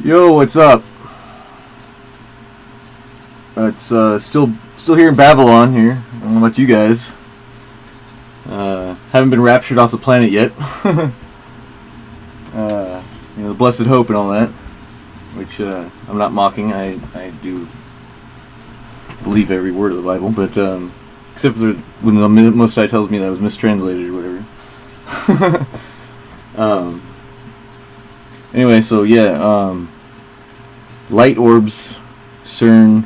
Yo, what's up? It's still here in Babylon here. I don't know about you guys. Haven't been raptured off the planet yet. The blessed hope and all that, which I'm not mocking. I do believe every word of the Bible, but except for when the Most High tells me that it was mistranslated or whatever. Anyway, so yeah, light orbs, CERN,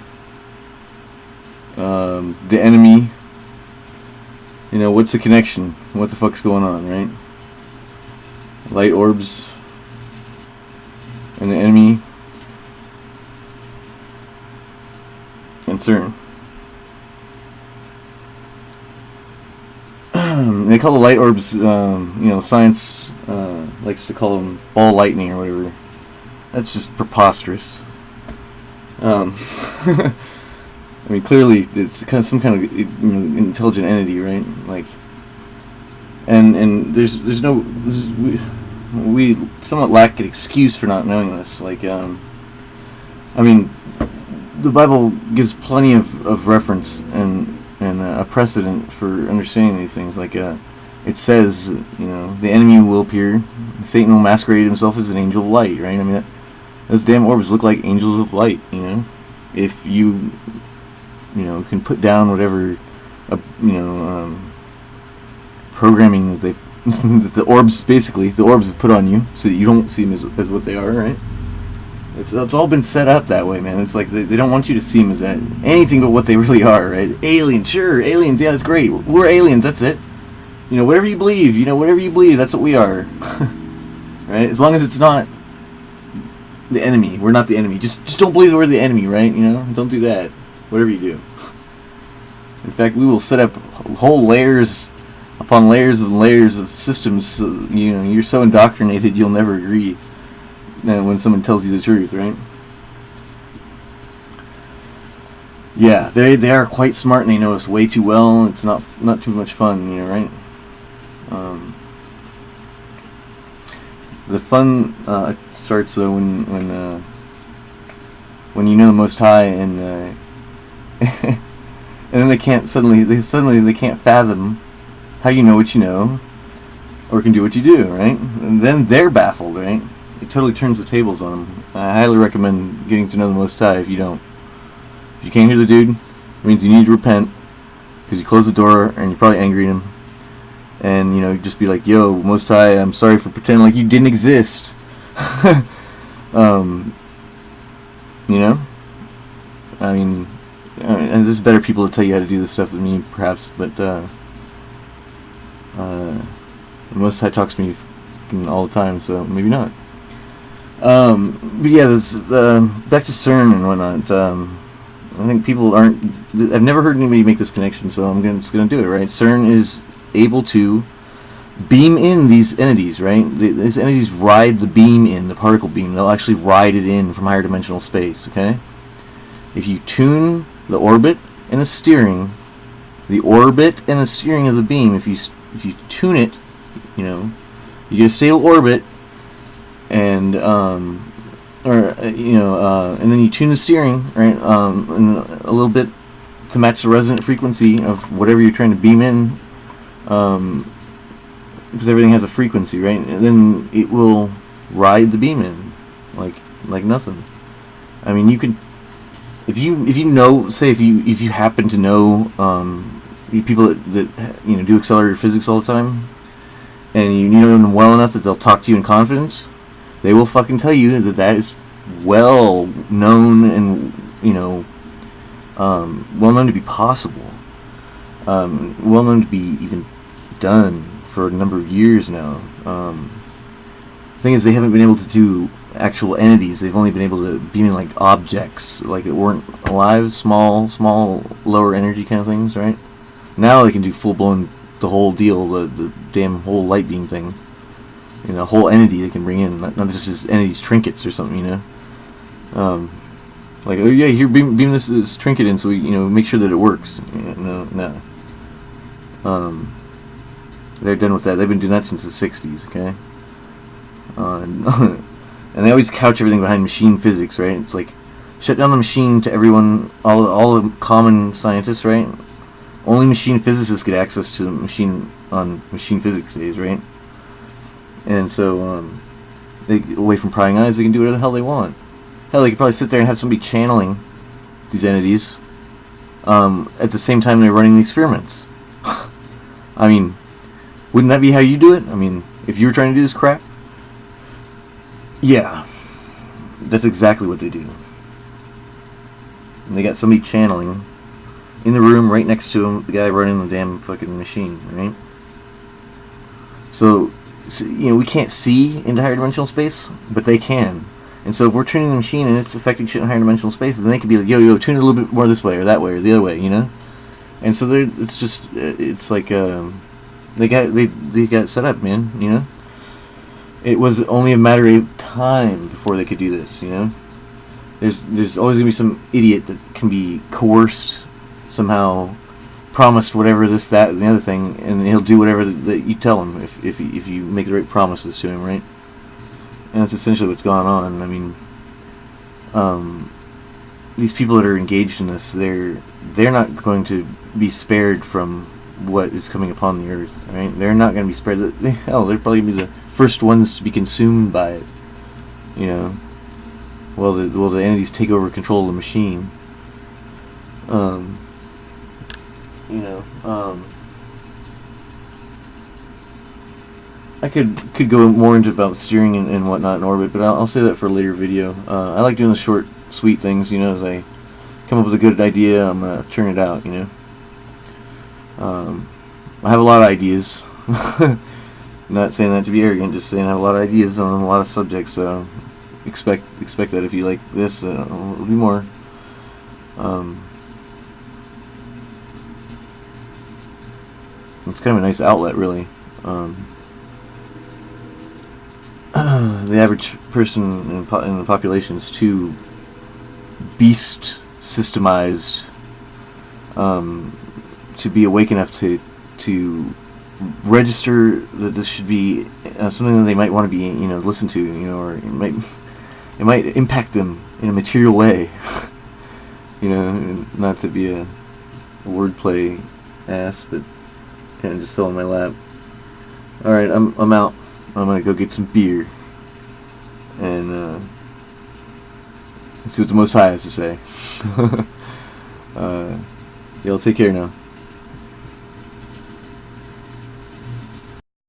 the enemy. You know, what's the connection? What the fuck's going on, right? Light orbs and the enemy and CERN. They call the light orbs, you know, science likes to call them ball lightning or whatever. That's just preposterous. I mean, clearly it's kind of some kind of, you know, intelligent entity, right? Like, and there's no, we somewhat lack an excuse for not knowing this. Like, I mean, the Bible gives plenty of reference and a precedent for understanding these things. Like, it says, you know, the enemy will appear, Satan will masquerade himself as an angel of light, right? I mean, those damn orbs look like angels of light, you know? If you know, can put down whatever, you know, programming that they, that the orbs, basically, the orbs have put on you, so that you don't see them as what they are, right? It's all been set up that way, man. It's like they don't want you to see them as that, anything but what they really are, right? Aliens, sure, aliens, yeah, that's great. We're aliens, that's it. You know, whatever you believe, that's what we are. Right? As long as it's not the enemy. We're not the enemy. Just don't believe that we're the enemy, right? You know? Don't do that. Whatever you do. In fact, we will set up whole layers upon layers and layers of systems. So, you know, you're so indoctrinated you'll never agree when someone tells you the truth, right? Yeah, they are quite smart and they know us way too well. It's not too much fun, you know, right? The fun starts though when you know the Most High and and then they can't they can't fathom how you know what you know or can do what you do, right? And then they're baffled, right? It totally turns the tables on them. I highly recommend getting to know the Most High if you don't. If you can't hear the dude, it means you need to repent because you closed the door and you're probably angry at him. And, you know, just be like, yo, Most High, I'm sorry for pretending like you didn't exist. You know? I mean, and there's better people to tell you how to do this stuff than me, perhaps, but the Most High talks to me all the time, so maybe not. But yeah, this, back to CERN and whatnot. I think people aren't... I've never heard anybody make this connection, so I'm just going to do it, right? CERN is able to beam in these entities, right? These entities ride the beam in, the particle beam. They'll actually ride it in from higher dimensional space, okay? If you tune the orbit and the steering, of the beam, if you tune it, you know, you get a stable orbit, and and then you tune the steering, right, and a little bit to match the resonant frequency of whatever you're trying to beam in, because everything has a frequency, right? And then it will ride the beam in like nothing. I mean, you could, if you know, say if you happen to know people that you know do accelerated physics all the time, and you know them well enough that they'll talk to you in confidence, they will fucking tell you that is well known and, you know, well known to be possible, well known to be even done for a number of years now. The thing is, they haven't been able to do actual entities. They've only been able to beam in like objects, like that weren't alive, small, lower energy kind of things, right? Now they can do full blown, the whole deal, the damn whole light beam thing. You know, a whole entity they can bring in, not just as entities, trinkets or something, you know. Like, oh yeah, here, beam this trinket in so we, you know, make sure that it works. No. They're done with that. They've been doing that since the 60s, okay? And they always couch everything behind machine physics, right? It's like, shut down the machine to everyone, all the common scientists, right? Only machine physicists get access to the machine on machine physics days, right? And so, they get away from prying eyes, they can do whatever the hell they want. Hell, they could probably sit there and have somebody channeling these entities at the same time they're running the experiments. I mean, wouldn't that be how you do it? I mean, if you were trying to do this crap? Yeah. That's exactly what they do. And they got somebody channeling in the room right next to him, the guy running the damn fucking machine, right? So we can't see into higher dimensional space, but they can. And so if we're tuning the machine and it's affecting shit in higher dimensional space, then they could be like, yo, tune it a little bit more this way or that way or the other way, And so it's like they got set up, man. It was only a matter of time before they could do this, There's always gonna be some idiot that can be coerced somehow, promised whatever this, that, and the other thing, and he'll do whatever that you tell him if you make the right promises to him, right? And that's essentially what's going on. I mean, these people that are engaged in this, they're not going to be spared from what is coming upon the earth, right? They're not going to be spared. They're probably going to be the first ones to be consumed by it, Well, the entities take over control of the machine. I could go more into about steering and whatnot in orbit, but I'll say that for a later video. I like doing the short, sweet things, as I come up with a good idea, I'm going to turn it out, I have a lot of ideas. Not saying that to be arrogant, just saying I have a lot of ideas on a lot of subjects, so expect that if you like this, it'll be more. It's kind of a nice outlet, really. The average person in the population is too beast systemized to be awake enough to register that this should be something that they might want to be listen to, or it might impact them in a material way. Not to be a wordplay ass, but kind of just fell in my lap. All right, I'm out. I'm gonna go get some beer and see what the Most High has to say. Y'all take care now.